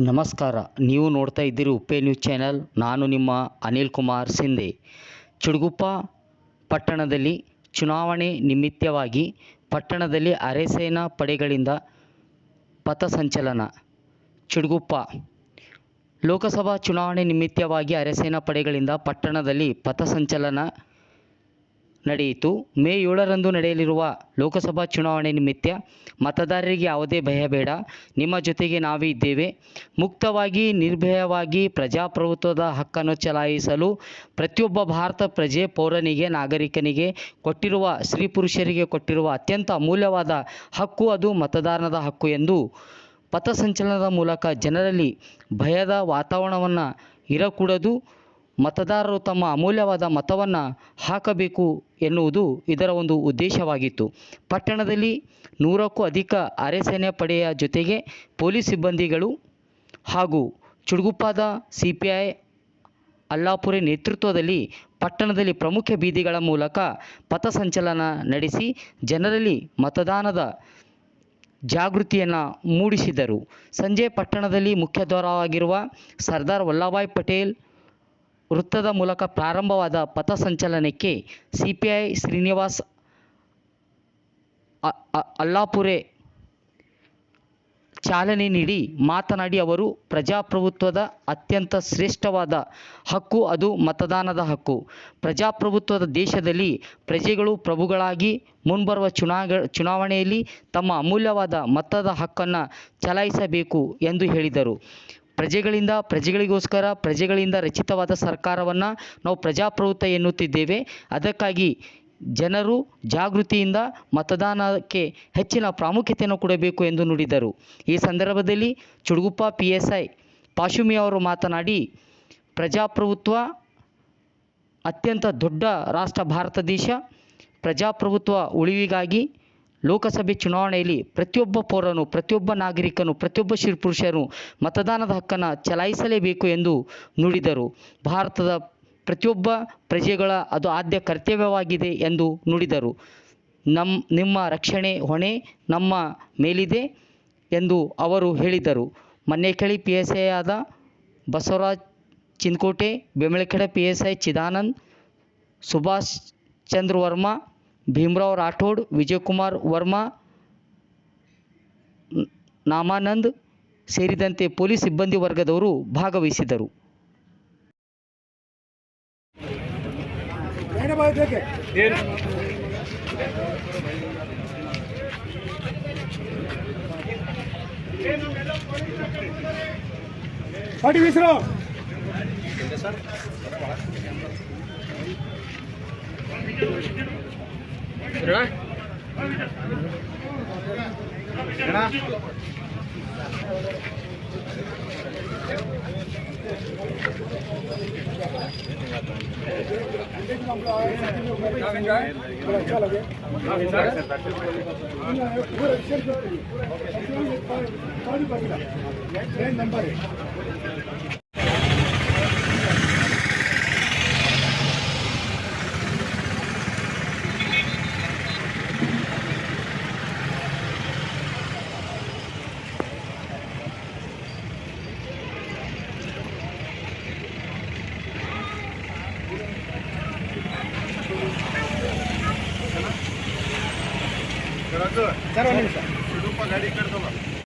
ನಮಸ್ಕಾರ. ನೀವು ನೋಡ್ತಾ ಇದ್ದೀರಿ ಉಪ್ಪೆ ನ್ಯೂಸ್ ಚಾನೆಲ್. ನಾನು ನಿಮ್ಮ ಅನಿಲ್ ಕುಮಾರ್ ಸಿಂಧೆ. ಚಿಡುಗುಪ್ಪ ಪಟ್ಟಣದಲ್ಲಿ ಚುನಾವಣೆ ನಿಮಿತ್ತವಾಗಿ ಪಟ್ಟಣದಲ್ಲಿ ಅರೆಸೇನಾ ಪಡೆಗಳಿಂದ ಪಥಸಂಚಲನ. ಚಿಡುಗುಪ್ಪ ಲೋಕಸಭಾ ಚುನಾವಣೆ ನಿಮಿತ್ತವಾಗಿ ಅರೆಸೇನಾ ಪಡೆಗಳಿಂದ ಪಟ್ಟಣದಲ್ಲಿ ಪಥಸಂಚಲನ ನಡೆಯಿತು. ಮೇ 7ರಂದು ನಡೆಯಲಿರುವ ಲೋಕಸಭಾ ಚುನಾವಣೆ ನಿಮಿತ್ತ ಮತದಾರರಿಗೆ ಯಾವುದೇ ಭಯ ಬೇಡ, ನಿಮ್ಮ ಜೊತೆಗೆ ನಾವೇ ಇದ್ದೇವೆ. ಮುಕ್ತವಾಗಿ ನಿರ್ಭಯವಾಗಿ ಪ್ರಜಾಪ್ರಭುತ್ವದ ಹಕ್ಕನ್ನು ಚಲಾಯಿಸಲು ಪ್ರತಿಯೊಬ್ಬ ಭಾರತ ಪ್ರಜೆ, ಪೌರನಿಗೆ, ನಾಗರಿಕನಿಗೆ ಕೊಟ್ಟಿರುವ, ಸ್ತ್ರೀ ಪುರುಷರಿಗೆ ಕೊಟ್ಟಿರುವ ಅತ್ಯಂತ ಅಮೂಲ್ಯವಾದ ಹಕ್ಕು ಅದು ಮತದಾನದ ಹಕ್ಕು ಎಂದು ಪಥಸಂಚಲನದ ಮೂಲಕ ಜನರಲ್ಲಿ ಭಯದ ವಾತಾವರಣವನ್ನು ಇರಕೂಡದು, ಮತದಾರರು ತಮ್ಮ ಅಮೂಲ್ಯವಾದ ಮತವನ್ನು ಹಾಕಬೇಕು ಎನ್ನುವುದು ಇದರ ಒಂದು ಉದ್ದೇಶವಾಗಿತ್ತು. ಪಟ್ಟಣದಲ್ಲಿ 100ಕ್ಕೂ ಅಧಿಕ ಅರೆಸೇನೆ ಪಡೆಯ ಜೊತೆಗೆ ಪೊಲೀಸ್ ಸಿಬ್ಬಂದಿಗಳು ಹಾಗೂ ಚಿಡುಗುಪ್ಪದ CPI ಅಲ್ಲಾಪುರೆ ನೇತೃತ್ವದಲ್ಲಿ ಪಟ್ಟಣದಲ್ಲಿ ಪ್ರಮುಖ ಬೀದಿಗಳ ಮೂಲಕ ಪಥಸಂಚಲನ ನಡೆಸಿ ಜನರಲ್ಲಿ ಮತದಾನದ ಜಾಗೃತಿಯನ್ನು ಮೂಡಿಸಿದರು. ಸಂಜೆ ಪಟ್ಟಣದಲ್ಲಿ ಮುಖ್ಯದ್ವಾರವಾಗಿರುವ ಸರ್ದಾರ್ ವಲ್ಲಭಭಾಯ್ ಪಟೇಲ್ ವೃತ್ತದ ಮೂಲಕ ಪ್ರಾರಂಭವಾದ ಪಥಸಂಚಲನಕ್ಕೆ CPI ಶ್ರೀನಿವಾಸ್ ಅಲ್ಲಾಪುರೆ ಚಾಲನೆ ನೀಡಿ ಮಾತನಾಡಿ, ಅವರು ಪ್ರಜಾಪ್ರಭುತ್ವದ ಅತ್ಯಂತ ಶ್ರೇಷ್ಠವಾದ ಹಕ್ಕು ಅದು ಮತದಾನದ ಹಕ್ಕು. ಪ್ರಜಾಪ್ರಭುತ್ವದ ದೇಶದಲ್ಲಿ ಪ್ರಜೆಗಳು ಪ್ರಭುಗಳಾಗಿ ಮುಂಬರುವ ಚುನಾವಣೆಯಲ್ಲಿ ತಮ್ಮ ಅಮೂಲ್ಯವಾದ ಮತದ ಹಕ್ಕನ್ನು ಚಲಾಯಿಸಬೇಕು ಎಂದು ಹೇಳಿದರು. ಪ್ರಜೆಗಳಿಂದ, ಪ್ರಜೆಗಳಿಗೋಸ್ಕರ, ಪ್ರಜೆಗಳಿಂದ ರಚಿತವಾದ ಸರ್ಕಾರವನ್ನು ನಾವು ಪ್ರಜಾಪ್ರಭುತ್ವ ಎನ್ನುತ್ತಿದ್ದೇವೆ. ಅದಕ್ಕಾಗಿ ಜನರು ಜಾಗೃತಿಯಿಂದ ಮತದಾನಕ್ಕೆ ಹೆಚ್ಚಿನ ಪ್ರಾಮುಖ್ಯತೆಯನ್ನು ಕೊಡಬೇಕು ಎಂದು ನುಡಿದರು. ಈ ಸಂದರ್ಭದಲ್ಲಿ ಚಿಡುಗುಪ್ಪ PSI ಪಾಶುಮಿ ಅವರು ಮಾತನಾಡಿ, ಪ್ರಜಾಪ್ರಭುತ್ವ ಅತ್ಯಂತ ದೊಡ್ಡ ರಾಷ್ಟ್ರ ಭಾರತ ದೇಶ. ಪ್ರಜಾಪ್ರಭುತ್ವ ಉಳಿವಿಗಾಗಿ ಲೋಕಸಭೆ ಚುನಾವಣೆಯಲ್ಲಿ ಪ್ರತಿಯೊಬ್ಬ ಪೌರನು, ಪ್ರತಿಯೊಬ್ಬ ನಾಗರಿಕನು, ಪ್ರತಿಯೊಬ್ಬ ಸ್ತ್ರೀ ಪುರುಷರು ಮತದಾನದ ಹಕ್ಕನ್ನು ಚಲಾಯಿಸಲೇಬೇಕು ಎಂದು ನುಡಿದರು. ಭಾರತದ ಪ್ರತಿಯೊಬ್ಬ ಪ್ರಜೆಗಳ ಅದು ಆದ್ಯ ಕರ್ತವ್ಯವಾಗಿದೆ ಎಂದು ನುಡಿದರು. ನಿಮ್ಮ ರಕ್ಷಣೆ ಹೊಣೆ ನಮ್ಮ ಮೇಲಿದೆ ಎಂದು ಅವರು ಹೇಳಿದರು. ಮನ್ನೇಕಳಿ PSI ಆದ ಬಸವರಾಜ್ ಚಿಂಕೋಟೆ, ಬೆಮಳಕೆರೆ PSI ಚಿದಾನಂದ್, ಸುಭಾಷ್ ಚಂದ್ರ ವರ್ಮಾ, ಭೀಮರಾವ್ ರಾಠೋಡ್, ವಿಜಯಕುಮಾರ್ ವರ್ಮಾ, ನಾಮಾನಂದ್ ಸೇರಿದಂತೆ ಪೊಲೀಸ್ ಸಿಬ್ಬಂದಿ ವರ್ಗದವರು ಭಾಗವಹಿಸಿದರು. ಸರ್ ಒಂದು ನಿಮಿಷ ಗಾಡಿ ಕಟ್ತಲ್ಲ.